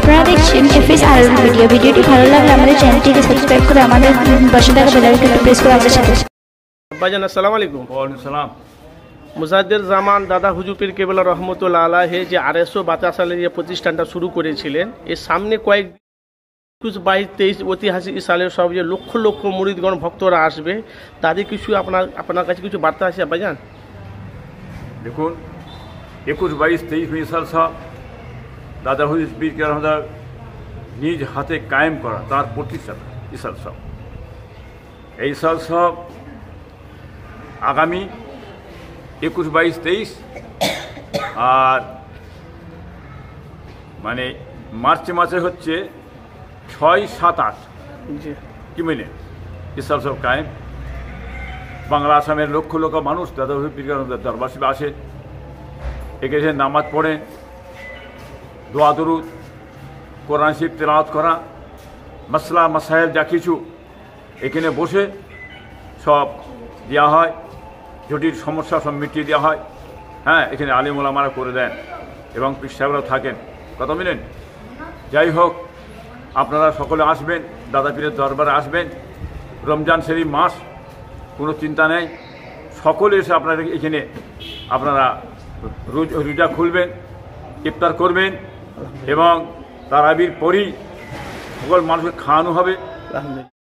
আপনারা দেখছেন FS RL ভিডিওটি ভালো লাগলে আমাদের চ্যানেলটিকে সাবস্ক্রাইব করে আমাদের পাশে থাকা বেল আইকনটি প্রেস করে আমাদের সাথে। ভাইজান আসসালামু আলাইকুম। ওয়ালাইকুম সালাম। মুজাদ্দেদ জামান দাদা হুজুর পীর কেবলা রহমতুল্লাহ আলাইহি যে 252 সালে যে প্রতিষ্ঠানটা শুরু করেছিলেন, এর সামনে কয়েক 22-23 ঐতিহাসিক সালের সব যে লক্ষ লক্ষ মুরিদগণ ভক্তরা আসবে, তাদের কিছু আপনার কাছে কিছু বার্তা আছে ভাইজান? দেখুন, 21, 22, 23 সাল সব দাদা হুজুর পীর কেবলা রহমতুল্লাহ নিজ হাতে কায়েম করা তার প্রতিষ্ঠান ইসাল সব। এই সাল সব আগামী 21, 22, 23 আর মানে মার্চ মাসে হচ্ছে 6, 7, 8 কি মিলে ইসাল সব কায়েম। বাংলা আসামের লক্ষ লক্ষ মানুষ দাদা হুজুর পীর কেবলা রহমতুল্লাহ দরবার শরীফে আসে, এখানে নামাজ পড়ে, দোয়া দরুদ, কোরআন শরীফ তেলাওয়াত করা, মাসলা মাসাইল যা কিছু এখানে বসে সব দেওয়া হয়, জটিল সমস্যা সব মিটিয়ে দেওয়া হয়। হ্যাঁ, এখানে আলিম ওলামারা করে দেন এবং পীর সাহেবরাও থাকেন, কথা মিলেন। যাই হোক, আপনারা সকলে আসবেন, দাদা পীরের দরবারে আসবেন। রমজান শরীফ মাস, কোনো চিন্তা নেই, সকলে এসে আপনারা এখানে আপনারা রোজা খুলবেন, ইফতার করবেন এবং তারাবির পরই সকল মানুষকে খাওয়ানো হবে।